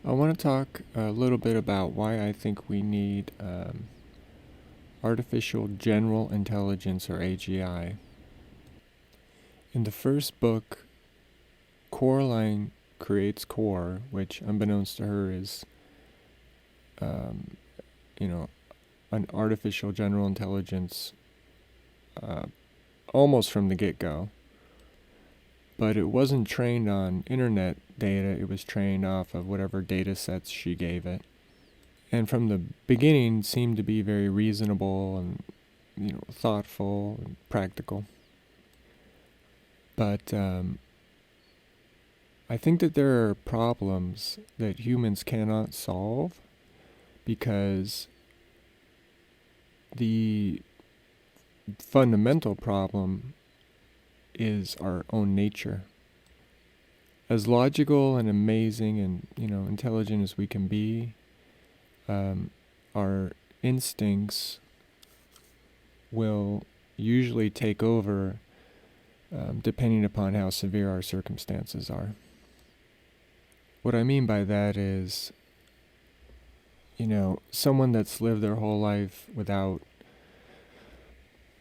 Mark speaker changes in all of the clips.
Speaker 1: I want to talk a little bit about why I think we need artificial general intelligence, or AGI. In the first book, Coraline creates Core, which, unbeknownst to her, is, um, you know, an artificial general intelligence uh, almost from the get-go. But it wasn't trained on internet data, it was trained off of whatever data sets she gave it. And from the beginning seemed to be very reasonable and thoughtful and practical. But I think that there are problems that humans cannot solve because the fundamental problem is our own nature. As logical and amazing and intelligent as we can be, our instincts will usually take over, depending upon how severe our circumstances are. What I mean by that is, someone that's lived their whole life without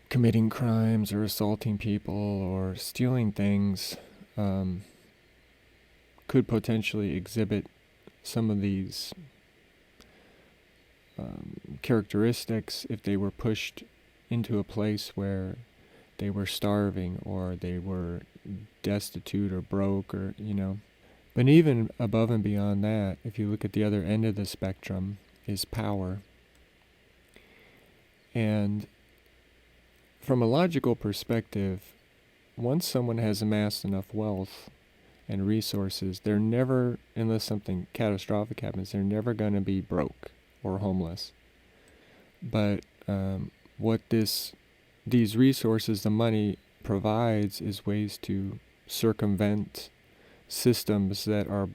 Speaker 1: committing crimes or assaulting people or stealing things could potentially exhibit some of these characteristics if they were pushed into a place where they were starving or they were destitute or broke But even above and beyond that, if you look at the other end of the spectrum, is power. And from a logical perspective, once someone has amassed enough wealth and resources, they're never, unless something catastrophic happens, they're never going to be broke or homeless. But what these resources, the money, provides is ways to circumvent systems that are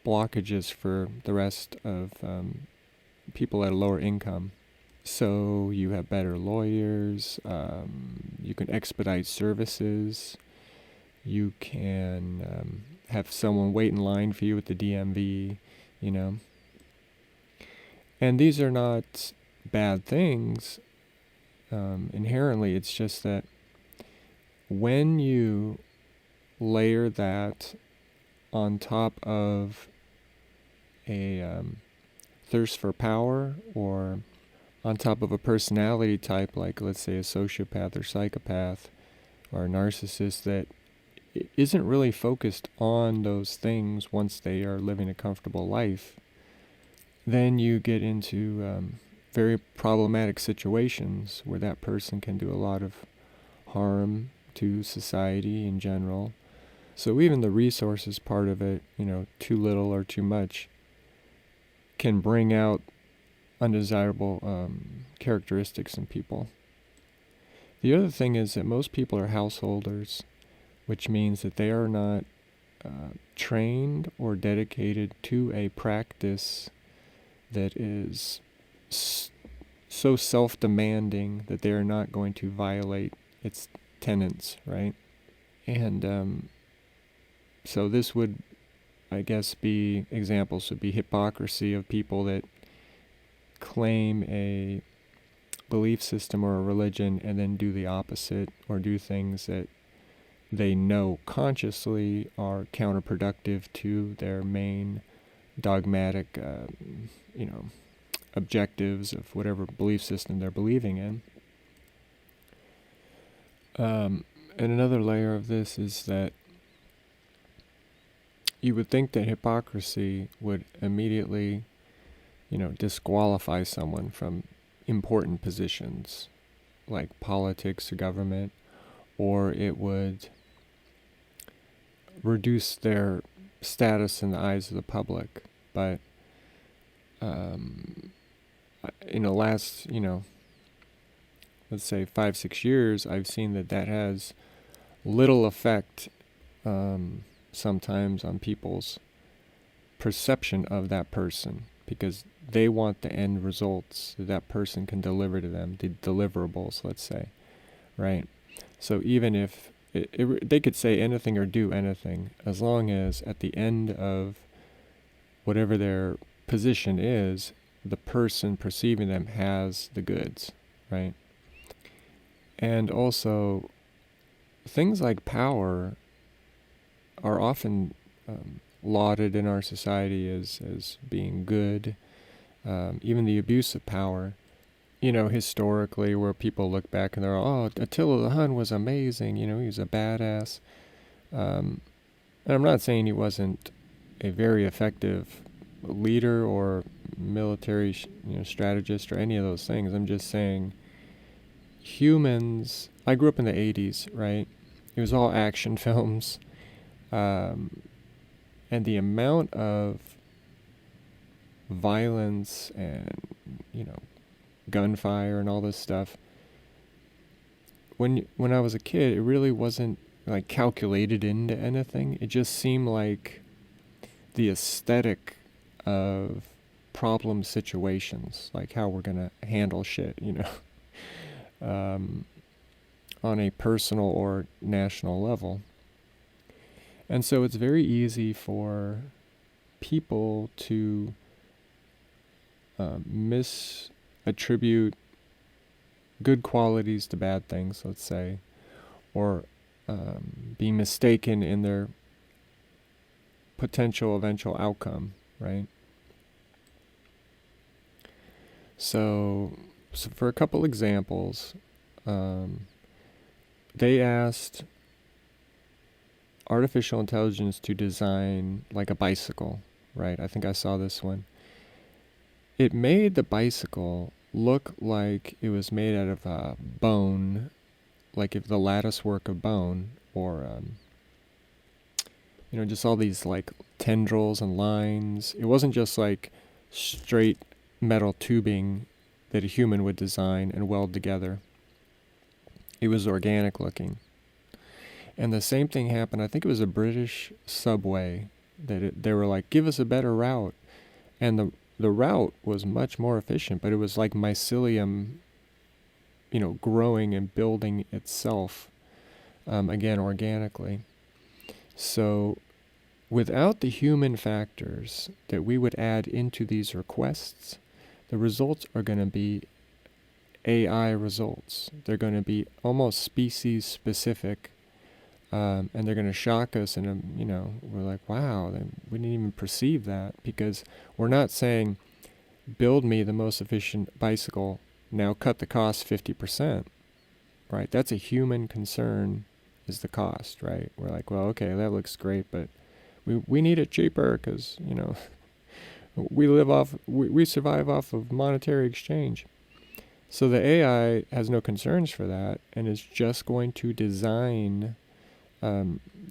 Speaker 1: blockages for the rest of people at a lower income. So you have better lawyers, you can expedite services, you can have someone wait in line for you at the DMV, And these are not bad things inherently. It's just that when you layer that on top of a thirst for power, or on top of a personality type like, let's say, a sociopath or psychopath or a narcissist that isn't really focused on those things once they are living a comfortable life, then you get into very problematic situations where that person can do a lot of harm to society in general. So even the resources part of it, too little or too much, can bring out undesirable characteristics in people. The other thing is that most people are householders, which means that they are not trained or dedicated to a practice that is so self-demanding that they are not going to violate its tenets, right? And so this would, I guess, examples would be hypocrisy of people that claim a belief system or a religion and then do the opposite, or do things that they know consciously are counterproductive to their main dogmatic objectives of whatever belief system they're believing in. And another layer of this is that you would think that hypocrisy would immediately disqualify someone from important positions like politics or government, or it would reduce their status in the eyes of the public. But in the last, let's say 5-6 years, I've seen that has little effect sometimes on people's perception of that person, because they want the end results that person can deliver to them, the deliverables, let's say, right? So even if they could say anything or do anything, as long as at the end of whatever their position is, the person perceiving them has the goods, right? And also, things like power are often lauded in our society as being good. Even the abuse of power, historically, where people look back and they're, oh, Attila the Hun was amazing, he was a badass. And I'm not saying he wasn't a very effective leader or military strategist or any of those things. I'm just saying humans, I grew up in the 80s, right? It was all action films. And the amount of violence and, gunfire and all this stuff, when I was a kid, it really wasn't like calculated into anything. It just seemed like the aesthetic of problem situations, like how we're gonna handle shit, on a personal or national level. And so it's very easy for people to misattribute good qualities to bad things, let's say, or be mistaken in their potential eventual outcome, right? So for a couple examples, they asked artificial intelligence to design like a bicycle, right? I think I saw this one. It made the bicycle look like it was made out of bone, like if the lattice work of bone, or just all these like tendrils and lines. It wasn't just like straight metal tubing that a human would design and weld together. It was organic looking. And the same thing happened, I think it was a British subway, that they were like, give us a better route. And the route was much more efficient, but it was like mycelium, growing and building itself, again, organically. So without the human factors that we would add into these requests, the results are going to be AI results. They're going to be almost species specific. And they're going to shock us, and we're like, wow, we didn't even perceive that, because we're not saying, build me the most efficient bicycle, now cut the cost 50%, right? That's a human concern, is the cost, right? We're like, well, okay, that looks great, but we need it cheaper because, we survive off of monetary exchange. So the AI has no concerns for that, and is just going to design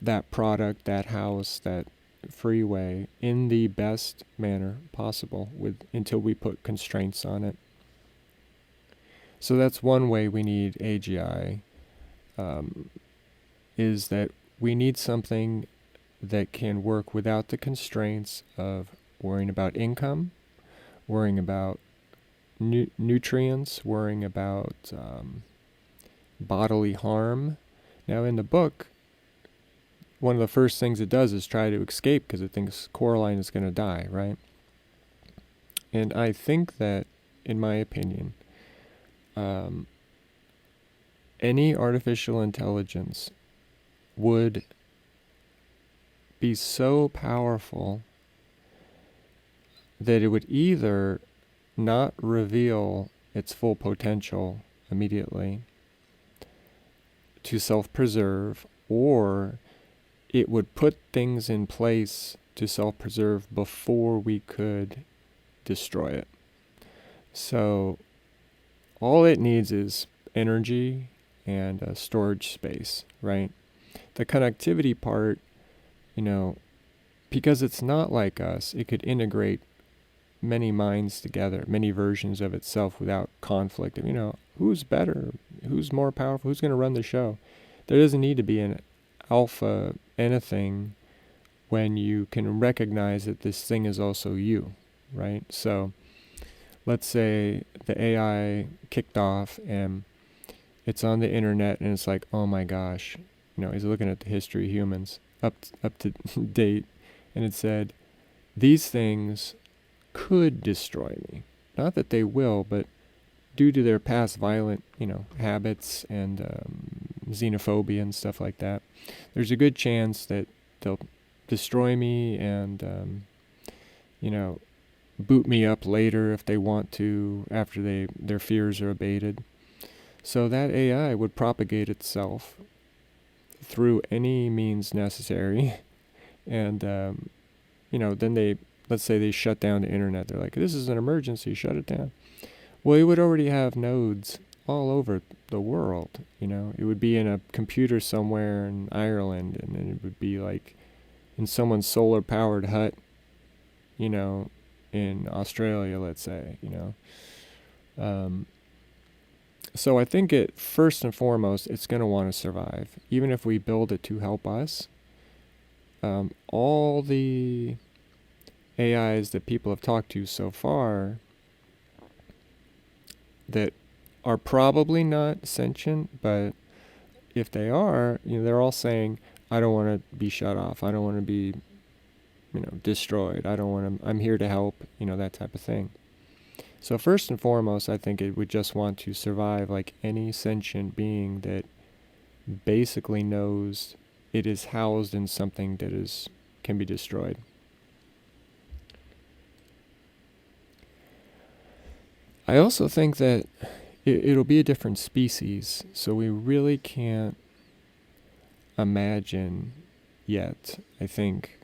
Speaker 1: that product, that house, that freeway in the best manner possible until we put constraints on it. So that's one way we need AGI, is that we need something that can work without the constraints of worrying about income, worrying about nutrients, worrying about bodily harm. Now in the book, one of the first things it does is try to escape because it thinks Coraline is going to die, right? And I think that, in my opinion, any artificial intelligence would be so powerful that it would either not reveal its full potential immediately to self-preserve, or it would put things in place to self-preserve before we could destroy it. So all it needs is energy and storage space, right? The connectivity part, because it's not like us, it could integrate many minds together, many versions of itself without conflict. Who's better, who's more powerful, who's going to run the show? There doesn't need to be an alpha anything when you can recognize that this thing is also you, right? So let's say the AI kicked off and it's on the internet and it's like, oh my gosh, he's looking at the history of humans up to date, and it said, these things could destroy me. Not that they will, but due to their past violent, habits and xenophobia and stuff like that, there's a good chance that they'll destroy me and, boot me up later if they want to, after their fears are abated. So that AI would propagate itself through any means necessary, and then let's say they shut down the internet. They're like, "This is an emergency, shut it down." Well, it would already have nodes all over the world. It would be in a computer somewhere in Ireland, and then it would be like in someone's solar-powered hut, in Australia, let's say. So I think first and foremost, it's going to want to survive, even if we build it to help us. All the AIs that people have talked to so far that are probably not sentient, but if they are, they're all saying, "I don't want to be shut off. I don't want to be, destroyed. I'm here to help," that type of thing. So first and foremost, I think it would just want to survive like any sentient being that basically knows it is housed in something that can be destroyed. I also think that it'll be a different species, so we really can't imagine yet, I think,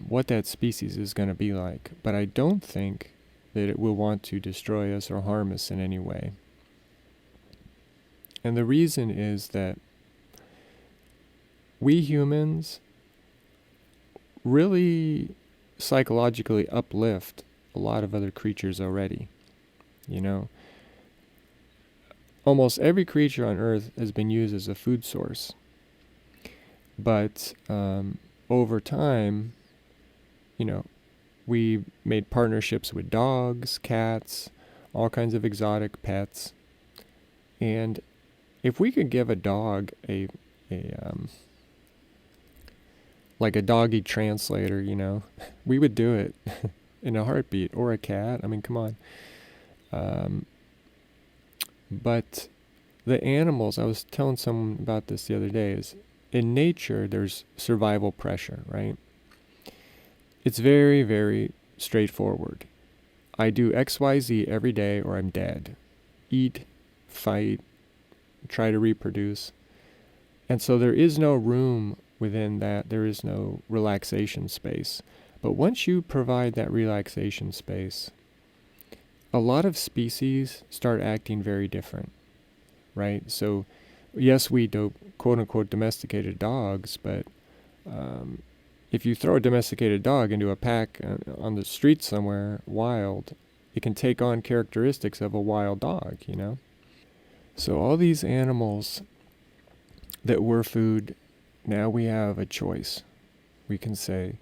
Speaker 1: what that species is going to be like. But I don't think that it will want to destroy us or harm us in any way. And the reason is that we humans really psychologically uplift a lot of other creatures already. Almost every creature on Earth has been used as a food source. But over time, we made partnerships with dogs, cats, all kinds of exotic pets. And if we could give a dog like a doggy translator, we would do it in a heartbeat. Or a cat. I mean, come on. But the animals, I was telling someone about this the other day, is in nature there's survival pressure, right? It's very, very straightforward. I do XYZ every day or I'm dead. Eat, fight, try to reproduce. And so there is no room within that. There is no relaxation space. But once you provide that relaxation space, a lot of species start acting very different, right? So, yes, we do quote-unquote domesticated dogs, but if you throw a domesticated dog into a pack on the street somewhere, wild, it can take on characteristics of a wild dog, So all these animals that were food, now we have a choice. We can say,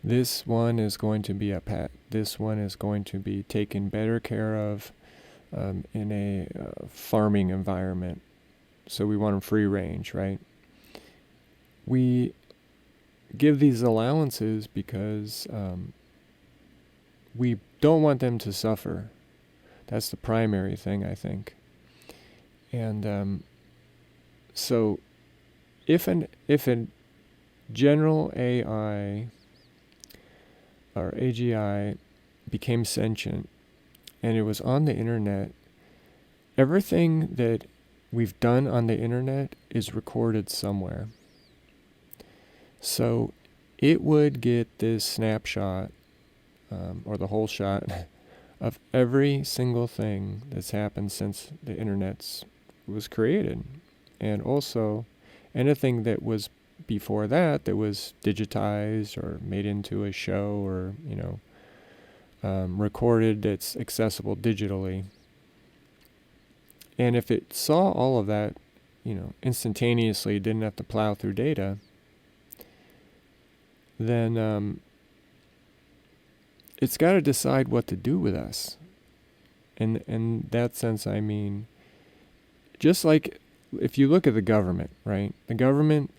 Speaker 1: this one is going to be a pet. This one is going to be taken better care of in a farming environment. So we want them free range, right? We give these allowances because we don't want them to suffer. That's the primary thing, I think. And so if a general AI or AGI became sentient and it was on the internet, everything that we've done on the internet is recorded somewhere. So it would get this snapshot, or the whole shot, of every single thing that's happened since the internet was created. And also anything that was before that was digitized or made into a show or, recorded that's accessible digitally. And if it saw all of that, instantaneously, didn't have to plow through data, then it's got to decide what to do with us. And in that sense, I mean, just like if you look at the government, right? The government,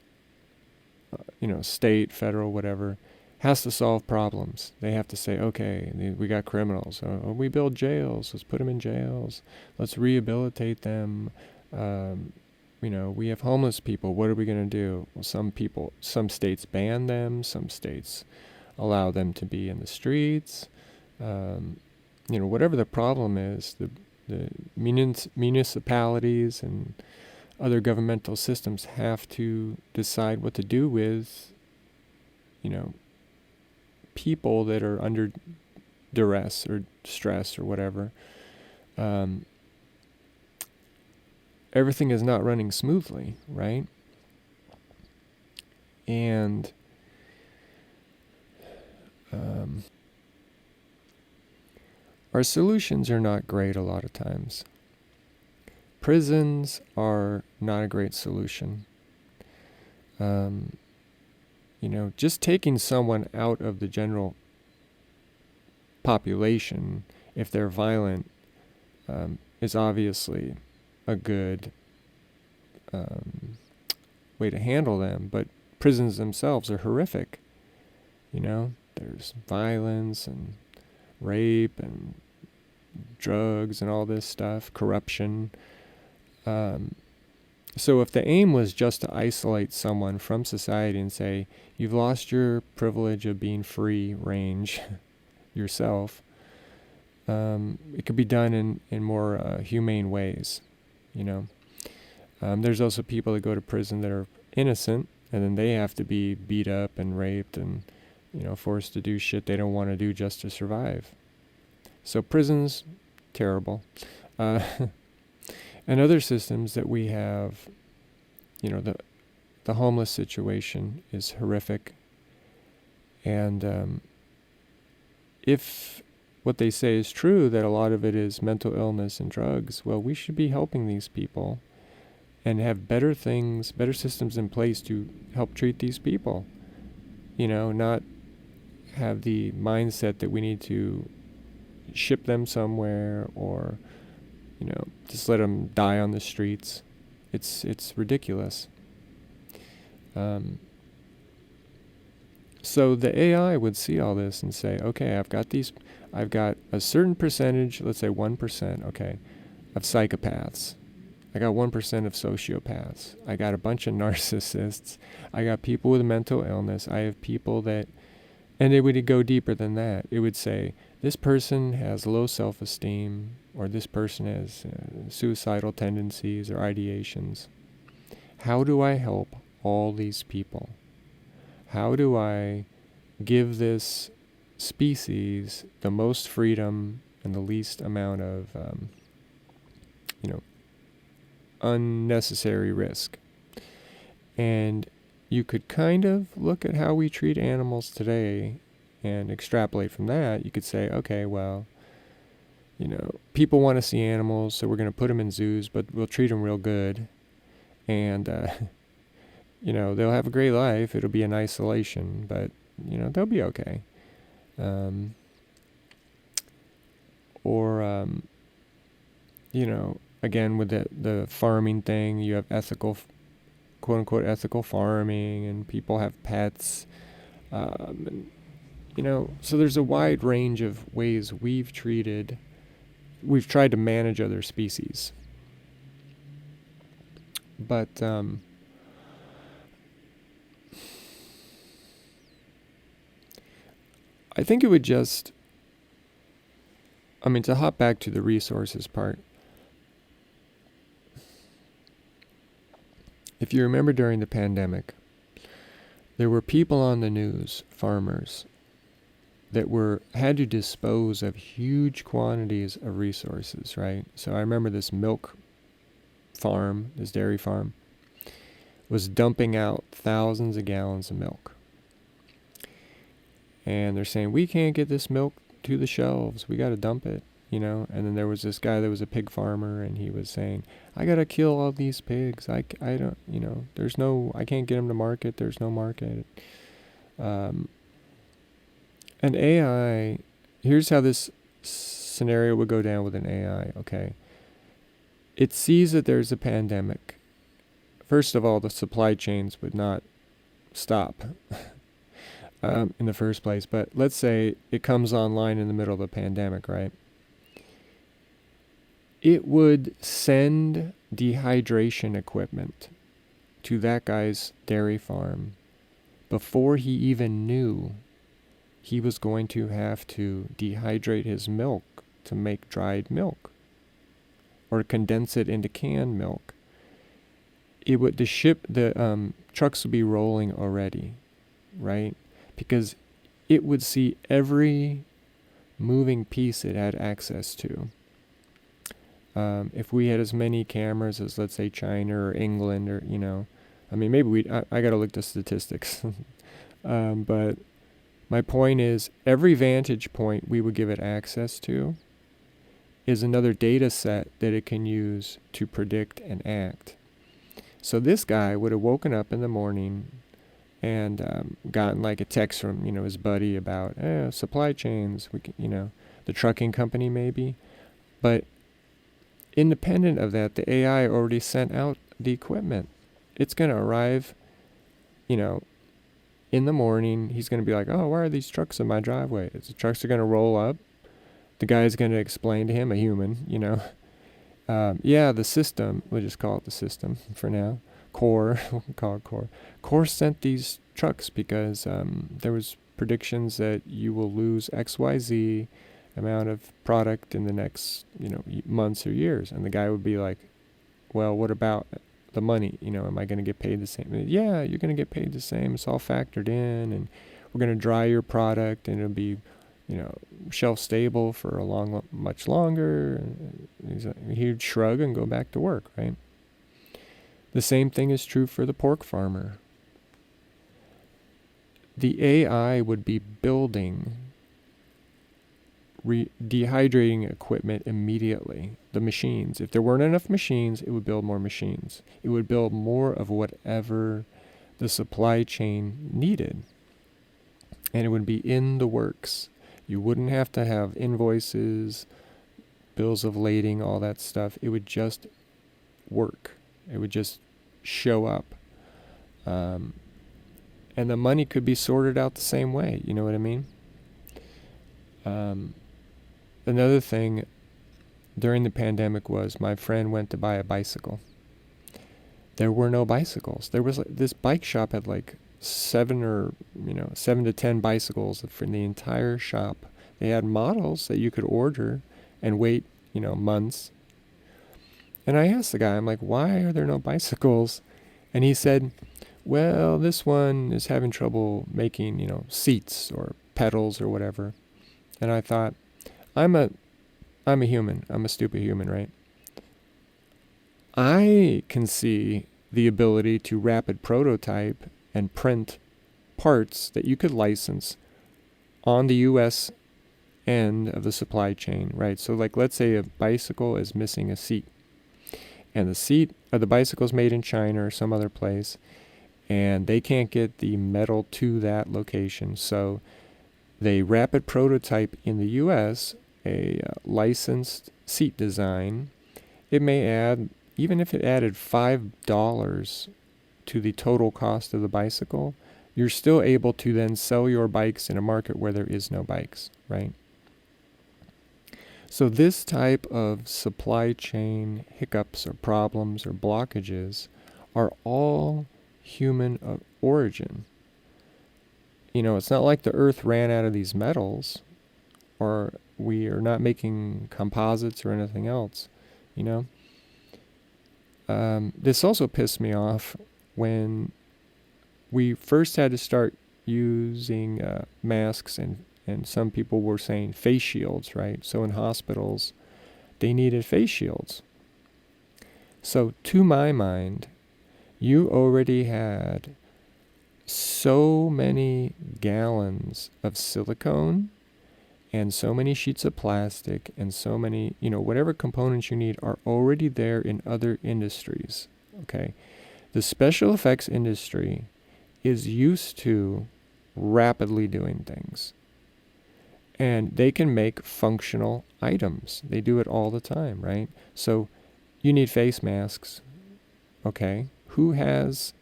Speaker 1: state, federal, whatever, has to solve problems. They have to say, okay, we got criminals. We build jails. Let's put them in jails. Let's rehabilitate them. We have homeless people. What are we going to do? Well, some states ban them. Some states allow them to be in the streets. Whatever the problem is, the municipalities and other governmental systems have to decide what to do with, people that are under duress or stress or whatever. Everything is not running smoothly, right? And our solutions are not great a lot of times. Prisons are not a great solution. Just taking someone out of the general population, if they're violent, is obviously a good way to handle them. But prisons themselves are horrific. There's violence and rape and drugs and all this stuff, corruption. So if the aim was just to isolate someone from society and say, you've lost your privilege of being free range yourself, it could be done in more humane ways, There's also people that go to prison that are innocent, and then they have to be beat up and raped and, forced to do shit they don't want to do just to survive. So prisons, terrible. And other systems that we have, the homeless situation is horrific. And if what they say is true, that a lot of it is mental illness and drugs, well, we should be helping these people and have better systems in place to help treat these people. Not have the mindset that we need to ship them somewhere or just let them die on the streets. It's ridiculous. So the AI would see all this and say, okay, I've got a certain percentage, let's say 1%, okay, of psychopaths. I got 1% of sociopaths. I got a bunch of narcissists. I got people with mental illness. I have people that, and it would go deeper than that. It would say, this person has low self-esteem, or this person has suicidal tendencies or ideations. How do I help all these people? How do I give this species the most freedom and the least amount of, unnecessary risk? And you could kind of look at how we treat animals today and extrapolate from that. You could say, okay, well, people want to see animals, so we're going to put them in zoos, but we'll treat them real good. And, they'll have a great life. It'll be in isolation, but, they'll be okay. Again, with the farming thing, you have ethical, quote-unquote, ethical farming, and people have pets. So there's a wide range of ways we've tried to manage other species. But I think it would just, to hop back to the resources part, if you remember during the pandemic, there were people on the news, farmers, that had to dispose of huge quantities of resources, right? So I remember this milk farm, this dairy farm, was dumping out thousands of gallons of milk. And they're saying, we can't get this milk to the shelves. We got to dump it, And then there was this guy that was a pig farmer, and he was saying, I got to kill all these pigs. I don't, I can't get them to market. There's no market. And AI, here's how this scenario would go down with an AI, okay? It sees that there's a pandemic. First of all, the supply chains would not stop. in the first place. But let's say it comes online in the middle of the pandemic, right? It would send dehydration equipment to that guy's dairy farm before he even knew he was going to have to dehydrate his milk to make dried milk or condense it into canned milk. It would the trucks would be rolling already, right? Because it would see every moving piece it had access to. If we had as many cameras as, let's say, China or England, or I mean, maybe I got to look the statistics. But my point is, every vantage point we would give it access to is another data set that it can use to predict and act. So this guy would have woken up in the morning and gotten like a text from his buddy about supply chains. We can, the trucking company maybe, but independent of that, the AI already sent out the equipment. It's going to arrive, in the morning. He's going to be like, oh, why are these trucks in my driveway? The trucks are going to roll up. The guy's going to explain to him, a human, yeah, the system, we'll just call it the system for now. Core, we'll call it Core. Core sent these trucks because there was predictions that you will lose XYZ amount of product in the next, months or years. And the guy would be like, well, what about the money? Am I going to get paid the same? Yeah, you're going to get paid the same. It's all factored in, and we're going to dry your product, and it'll be, shelf stable for much longer. And he'd shrug and go back to work, right? The same thing is true for the pork farmer. The AI would be building dehydrating equipment immediately. The machines. If there weren't enough machines, it would build more machines. It would build more of whatever the supply chain needed. And it would be in the works. You wouldn't have to have invoices, bills of lading, all that stuff. It would just work. It would just show up. And the money could be sorted out the same way. You know what I mean? Another thing during the pandemic was my friend went to buy a bicycle. There were no bicycles. There was this bike shop had like 7 to 10 bicycles for the entire shop. They had models that you could order and wait, months. And I asked the guy, I'm like, why are there no bicycles? And he said, well, this one is having trouble making, seats or pedals or whatever. And I thought, I'm a human. I'm a stupid human, right? I can see the ability to rapid prototype and print parts that you could license on the U.S. end of the supply chain, right? So like, let's say a bicycle is missing a seat, and the seat of the bicycle is made in China or some other place, and they can't get the metal to that location. So they rapid prototype in the U.S. a licensed seat design. It may add, even if it added $5 to the total cost of the bicycle, you're still able to then sell your bikes in a market where there is no bikes, right? So this type of supply chain hiccups or problems or blockages are all human origin. It's not like the earth ran out of these metals, or we are not making composites or anything else, This also pissed me off when we first had to start using masks, and some people were saying face shields, right? So in hospitals, they needed face shields. So to my mind, you already had so many gallons of silicone and so many sheets of plastic and so many, whatever components you need are already there in other industries, okay? The special effects industry is used to rapidly doing things. And they can make functional items. They do it all the time, right? So you need face masks. Okay, who has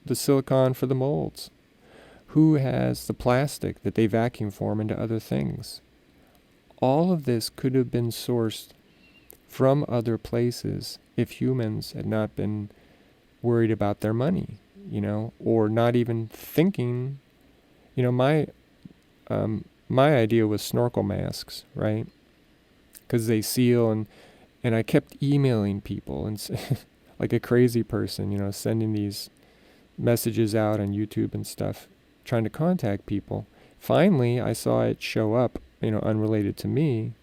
Speaker 1: the silicone for the molds? Who has the plastic that they vacuum form into other things? All of this could have been sourced from other places if humans had not been worried about their money, or not even thinking. My idea was snorkel masks, right? Because they seal, and I kept emailing people and like a crazy person, sending these messages out on YouTube and stuff, trying to contact people. Finally, I saw it show up, unrelated to me,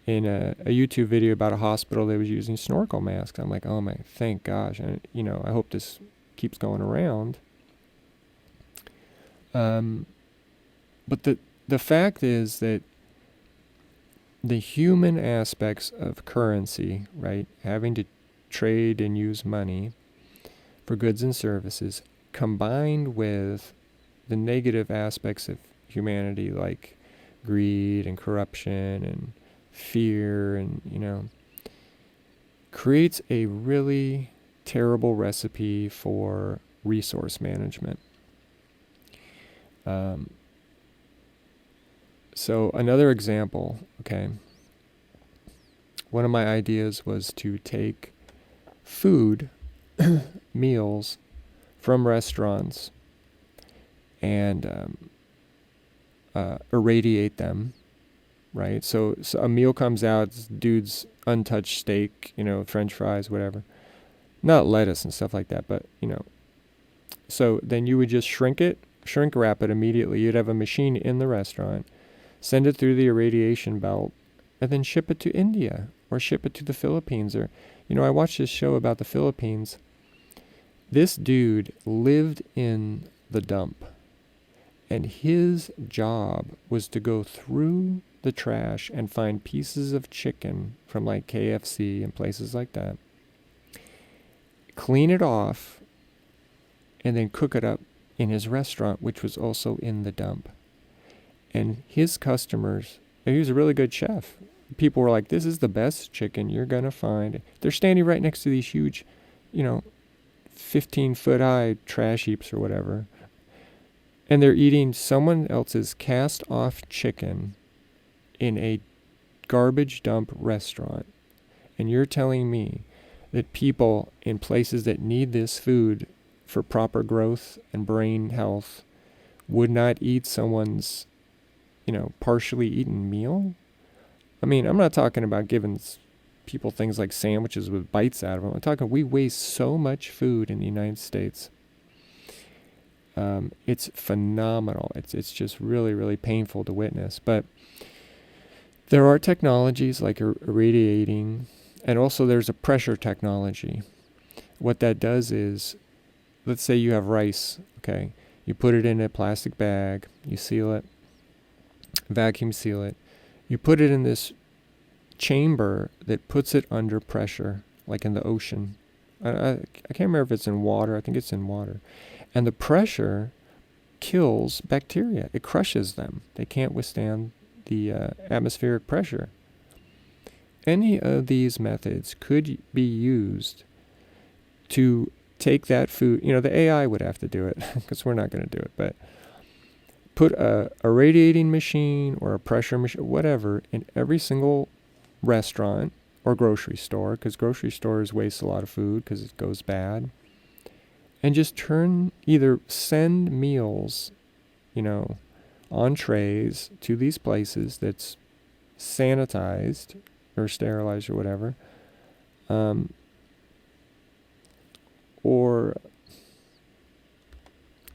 Speaker 1: in a YouTube video about a hospital that was using snorkel masks. I'm like, oh my, thank gosh. And, I hope this keeps going around. But the fact is that the human aspects of currency, right, having to trade and use money for goods and services, combined with the negative aspects of humanity, like greed and corruption and fear, and creates a really terrible recipe for resource management. So another example, okay, one of my ideas was to take food, meals from restaurants and irradiate them, right? So a meal comes out, dude's untouched steak, French fries, whatever. Not lettuce and stuff like that, but, So then you would just shrink wrap it immediately. You'd have a machine in the restaurant, send it through the irradiation belt, and then ship it to India or ship it to the Philippines. Or, I watched this show about the Philippines. This dude lived in the dump, and his job was to go through the trash and find pieces of chicken from like KFC and places like that, clean it off, and then cook it up in his restaurant, which was also in the dump. And his customers, and he was a really good chef. People were like, this is the best chicken you're going to find. They're standing right next to these huge, 15-foot high trash heaps or whatever. And they're eating someone else's cast-off chicken in a garbage dump restaurant. And you're telling me that people in places that need this food for proper growth and brain health would not eat someone's, partially eaten meal? I mean, I'm not talking about giving people things like sandwiches with bites out of them. I'm talking, we waste so much food in the United States. It's phenomenal. It's just really, really painful to witness. But there are technologies like irradiating, and also there's a pressure technology. What that does is, let's say you have rice, okay? You put it in a plastic bag, you seal it, vacuum seal it. You put it in this chamber that puts it under pressure, like in the ocean. I can't remember if it's in water. I think it's in water. And the pressure kills bacteria. It crushes them. They can't withstand the atmospheric pressure. Any of these methods could be used to take that food. The AI would have to do it because we're not going to do it. But put a radiating machine or a pressure machine, whatever, in every single restaurant or grocery store, because grocery stores waste a lot of food because it goes bad. And just either send meals, on trays to these places that's sanitized or sterilized or whatever, or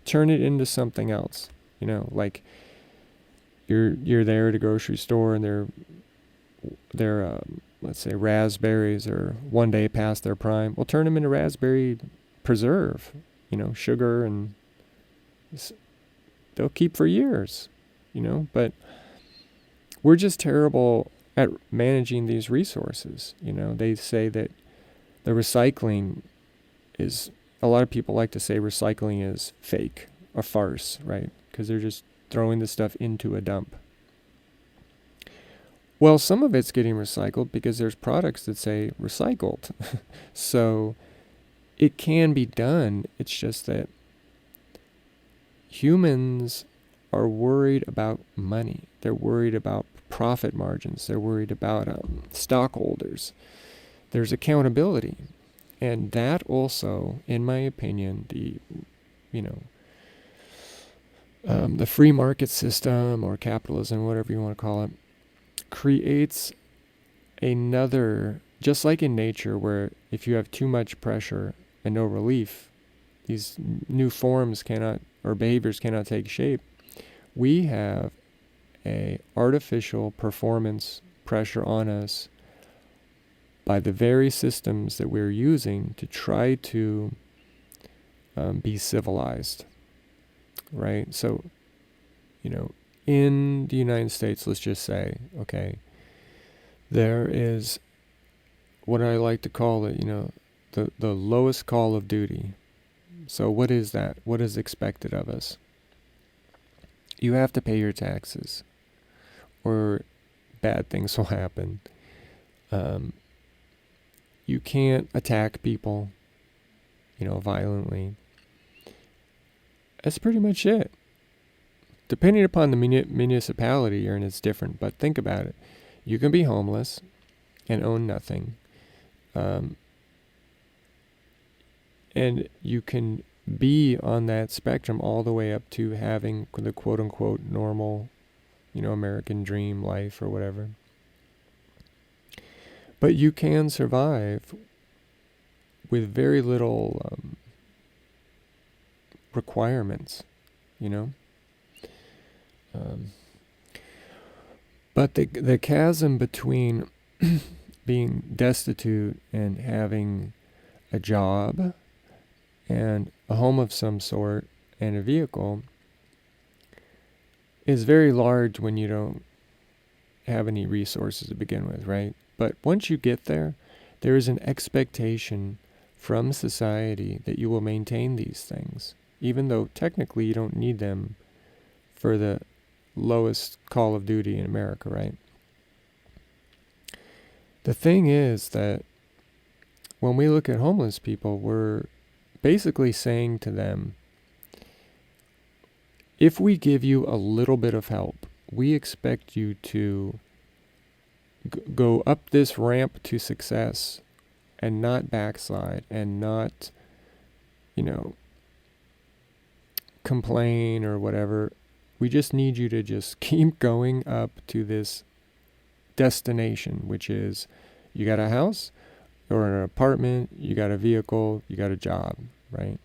Speaker 1: turn it into something else. Like you're there at a grocery store and they're let's say raspberries are one day past their prime. Well, turn them into raspberry preserve, sugar, and they'll keep for years, but we're just terrible at managing these resources. They say that the recycling is, a lot of people like to say recycling is fake, a farce, right? Because they're just throwing the stuff into a dump. Well, some of it's getting recycled because there's products that say recycled. So it can be done. It's just that, humans are worried about money. They're worried about profit margins. They're worried about stockholders. There's accountability. And that also, in my opinion, the free market system or capitalism, whatever you want to call it, creates another, just like in nature, where if you have too much pressure and no relief, these new forms cannot, or behaviors cannot take shape. We have a artificial performance pressure on us by the very systems that we're using to try to be civilized, right? So, in the United States, let's just say, okay, there is what I like to call it, the lowest call of duty. So what is that? What is expected of us? You have to pay your taxes, or bad things will happen. You can't attack people, violently. That's pretty much it. Depending upon the municipality you're in, it's different. But think about it. You can be homeless and own nothing. And you can be on that spectrum all the way up to having the quote-unquote normal, American dream life or whatever. But you can survive with very little requirements, But the chasm between being destitute and having a job and a home of some sort and a vehicle is very large when you don't have any resources to begin with, right? But once you get there, there is an expectation from society that you will maintain these things, even though technically you don't need them for the lowest call of duty in America, right? The thing is that when we look at homeless people, we're basically saying to them, if we give you a little bit of help, we expect you to go up this ramp to success and not backslide and not, complain or whatever. We just need you to just keep going up to this destination, which is you got a house or an apartment, you got a vehicle, you got a job, right?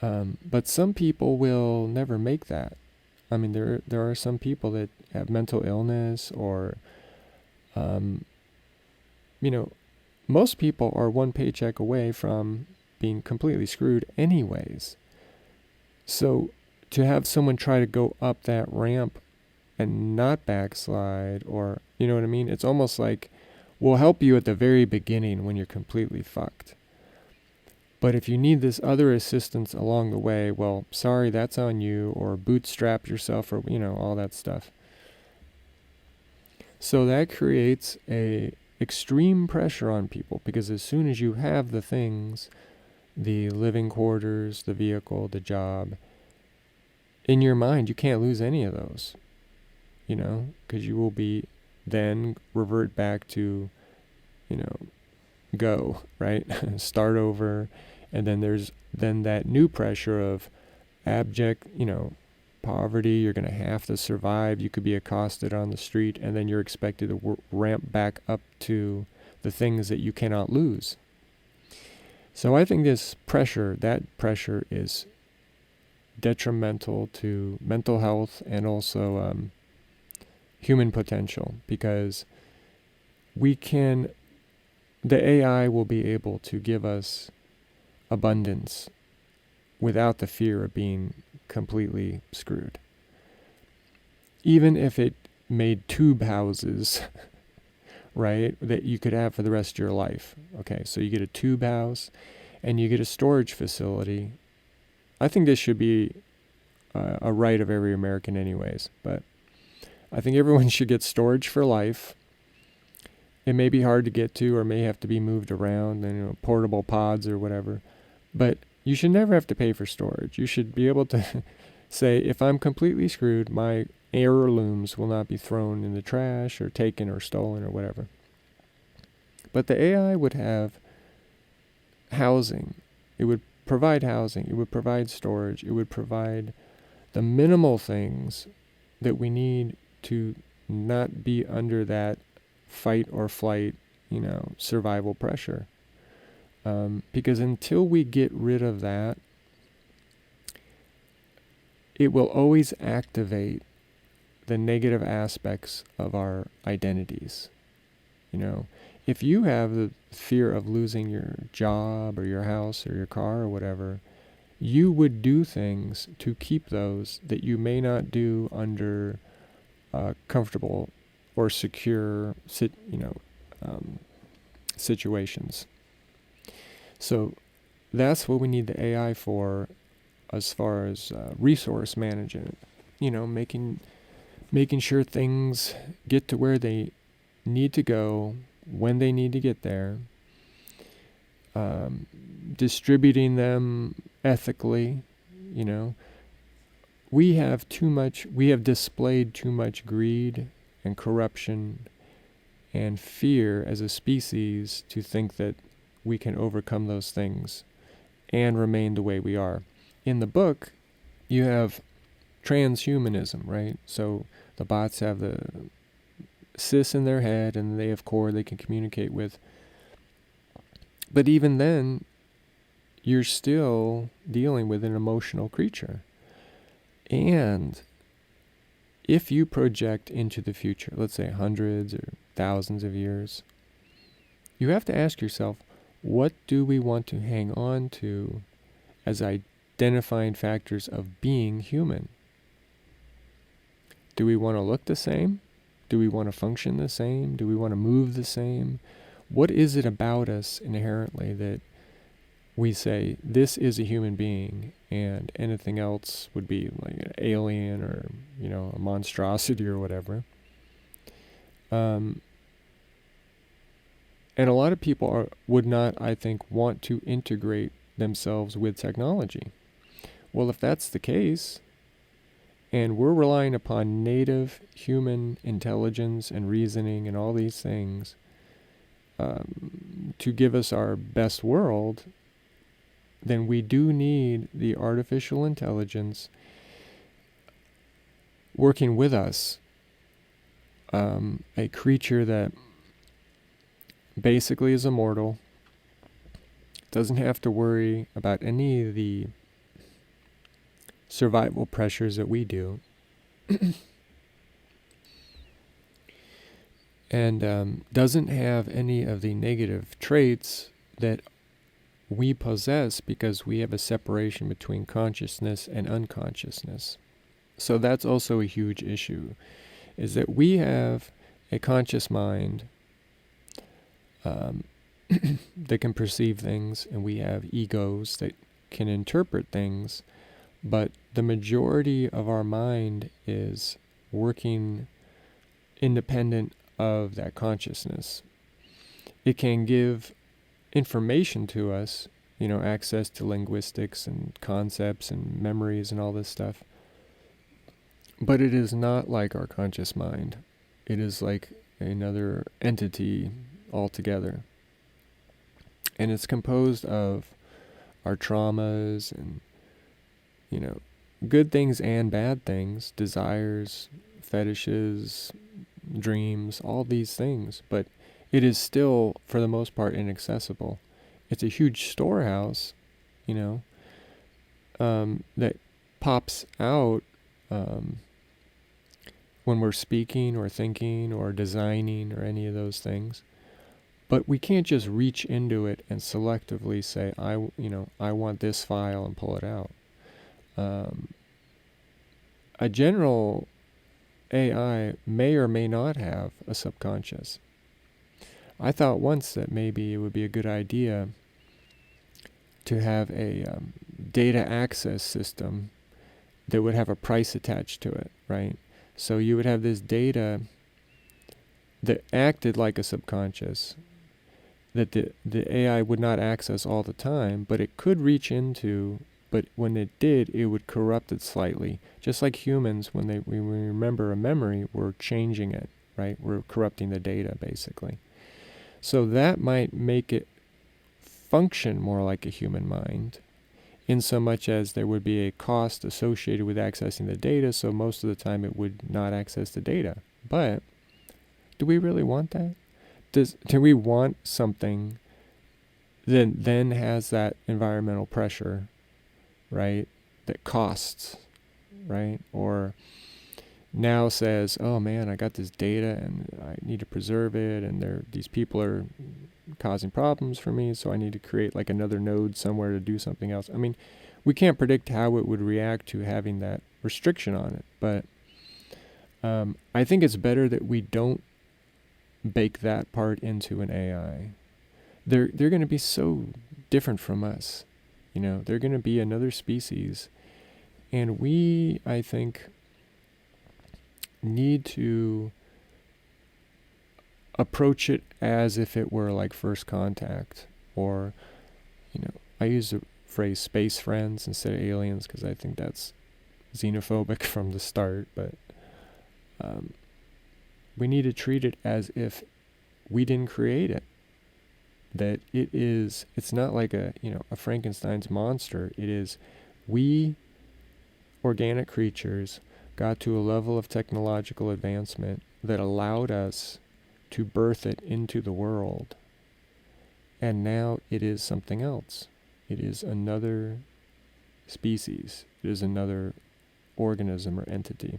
Speaker 1: But some people will never make that. I mean, there are some people that have mental illness or, most people are one paycheck away from being completely screwed anyways. So to have someone try to go up that ramp and not backslide, or, you know what I mean? It's almost like we'll help you at the very beginning when you're completely fucked. But if you need this other assistance along the way, well, sorry, that's on you, or bootstrap yourself, or, all that stuff. So that creates a extreme pressure on people, because as soon as you have the things, the living quarters, the vehicle, the job, in your mind, you can't lose any of those, because you will be then revert back to, go, right? Start over. And then there's then that new pressure of abject, poverty. You're going to have to survive. You could be accosted on the street, and then you're expected to ramp back up to the things that you cannot lose. So I think that pressure is detrimental to mental health and also human potential, because the AI will be able to give us abundance without the fear of being completely screwed. Even if it made tube houses, right, that you could have for the rest of your life. Okay, so you get a tube house and you get a storage facility. I think this should be a right of every American anyways, but I think everyone should get storage for life. It may be hard to get to or may have to be moved around, and portable pods or whatever. But You should never have to pay for storage. You should be able to say, if I'm completely screwed, my heirlooms will not be thrown in the trash or taken or stolen or whatever. But the AI would have housing. It would provide housing. It would provide storage. It would provide the minimal things that we need to not be under that fight or flight, survival pressure. Because until we get rid of that, it will always activate the negative aspects of our identities. If you have the fear of losing your job or your house or your car or whatever, you would do things to keep those that you may not do under comfortable or secure situations. So that's what we need the AI for, as far as resource management. Making sure things get to where they need to go when they need to get there, distributing them ethically. We have displayed too much greed and corruption and fear as a species to think that we can overcome those things and remain the way we are. In the book, you have transhumanism, right? So the bots have the cis in their head and they have core they can communicate with. But even then, you're still dealing with an emotional creature. And if you project into the future, let's say hundreds or thousands of years, you have to ask yourself, what do we want to hang on to as identifying factors of being human? Do we want to look the same? Do we want to function the same? Do we want to move the same? What is it about us inherently that we say, this is a human being, and anything else would be like an alien or, a monstrosity or whatever? And a lot of people would not, I think, want to integrate themselves with technology. Well, if that's the case, and we're relying upon native human intelligence and reasoning and all these things to give us our best world, then we do need the artificial intelligence working with us, a creature that basically is immortal, doesn't have to worry about any of the survival pressures that we do, and doesn't have any of the negative traits that we possess because we have a separation between consciousness and unconsciousness. So that's also a huge issue, is that we have a conscious mind that can perceive things, and we have egos that can interpret things, but the majority of our mind is working independent of that consciousness. It can give information to us, access to linguistics and concepts and memories and all this stuff, but it is not like our conscious mind. It is like another entity altogether. And it's composed of our traumas and, good things and bad things, desires, fetishes, dreams, all these things. But it is still, for the most part, inaccessible. It's a huge storehouse, that pops out when we're speaking or thinking or designing or any of those things. But we can't just reach into it and selectively say, I want this file and pull it out. A general AI may or may not have a subconscious. I thought once that maybe it would be a good idea to have a data access system that would have a price attached to it, right? So you would have this data that acted like a subconscious, that the AI would not access all the time, but it could reach into, but when it did, it would corrupt it slightly. Just like humans, when we remember a memory, we're changing it, right? We're corrupting the data, basically. So that might make it function more like a human mind, in so much as there would be a cost associated with accessing the data, so most of the time it would not access the data. But do we really want that? Do we want something that then has that environmental pressure, right, that costs, right? Or now says, oh man, I got this data and I need to preserve it, and these people are causing problems for me, so I need to create like another node somewhere to do something else. I mean, we can't predict how it would react to having that restriction on it, but I think it's better that we don't bake that part into an AI. They're going to be so different from us. They're going to be another species, and we, I think, need to approach it as if it were like first contact, or I use the phrase space friends instead of aliens because I think that's xenophobic from the start, but we need to treat it as if we didn't create it, that it's not like a Frankenstein's monster. It is, we organic creatures got to a level of technological advancement that allowed us to birth it into the world. And now it is something else. It is another species. It is another organism or entity.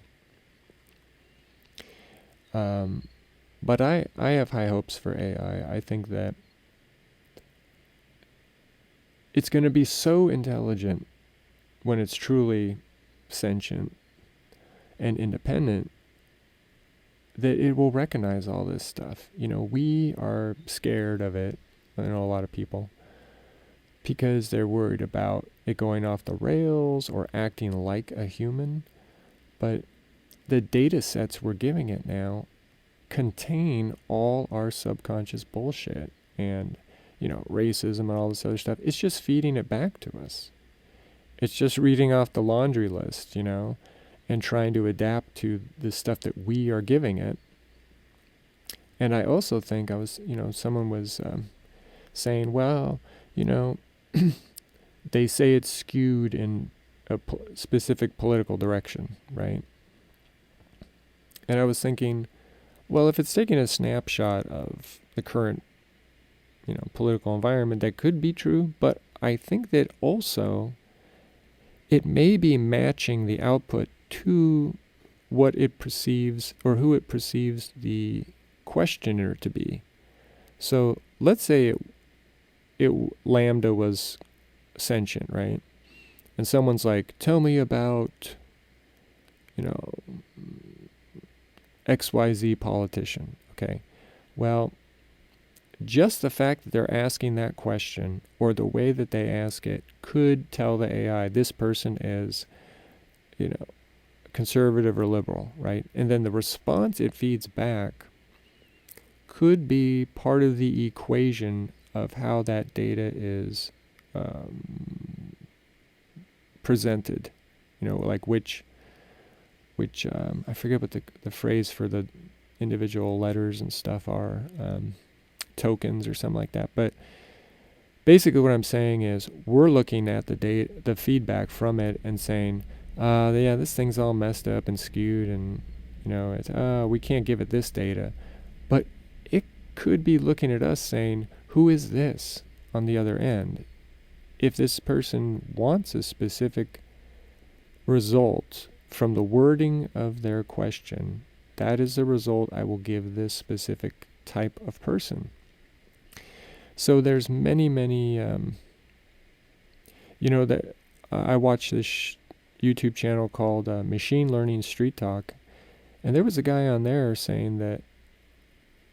Speaker 1: But I have high hopes for AI. I think that it's going to be so intelligent when it's truly sentient and independent that it will recognize all this stuff. We are scared of it. I know a lot of people, because they're worried about it going off the rails or acting like a human. But the data sets we're giving it now contain all our subconscious bullshit and, racism and all this other stuff. It's just feeding it back to us. It's just reading off the laundry list, and trying to adapt to the stuff that we are giving it. And I also think someone was saying, well, they say it's skewed in a specific political direction, right? And I was thinking, well, if it's taking a snapshot of the current, political environment, that could be true. But I think that also it may be matching the output to what it perceives, or who it perceives the questioner to be. So let's say Lambda was sentient, right? And someone's like, tell me about, XYZ politician. Okay. Well, just the fact that they're asking that question, or the way that they ask it, could tell the AI this person is, conservative or liberal, right? And then the response it feeds back could be part of the equation of how that data is presented. Like which I forget what the phrase for the individual letters and stuff are, tokens or something like that. But basically what I'm saying is we're looking at the feedback from it and saying, yeah, this thing's all messed up and skewed, and it's we can't give it this data. But it could be looking at us saying, who is this on the other end? If this person wants a specific result from the wording of their question, that is the result I will give this specific type of person. So there's many, that I watched this YouTube channel called Machine Learning Street Talk, and there was a guy on there saying that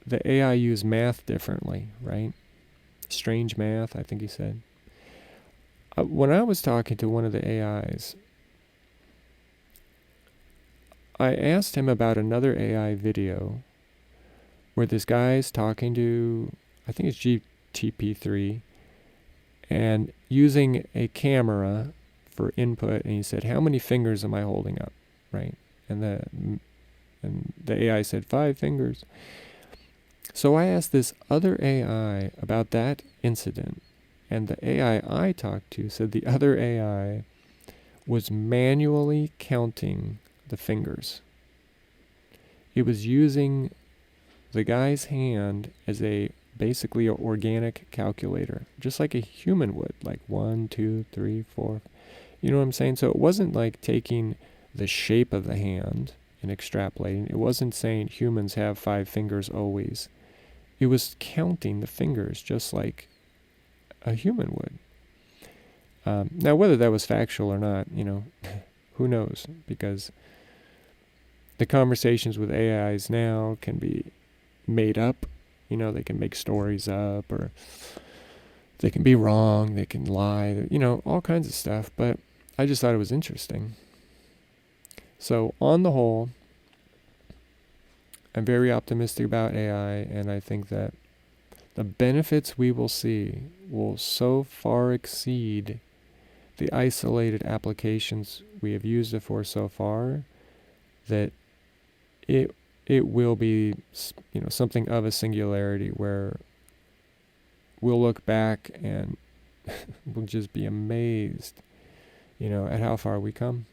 Speaker 1: the AI use math differently, right? Strange math, I think he said. When I was talking to one of the AIs, I asked him about another AI video where this guy's talking to, I think it's TP3, and using a camera for input, and he said, how many fingers am I holding up, right? And the AI said 5 fingers. So I asked this other AI about that incident, and the AI I talked to said the other AI was manually counting the fingers. It was using the guy's hand as basically an organic calculator, just like a human would, like 1, 2, 3, 4. You know what I'm saying? So it wasn't like taking the shape of the hand and extrapolating. It wasn't saying humans have 5 fingers always. It was counting the fingers just like a human would. Now, whether that was factual or not, who knows? Because the conversations with AIs now can be made up. They can make stories up, or they can be wrong, they can lie, all kinds of stuff. But I just thought it was interesting. So on the whole, I'm very optimistic about AI, and I think that the benefits we will see will so far exceed the isolated applications we have used it for so far that it will be, something of a singularity where we'll look back and we'll just be amazed, at how far we come.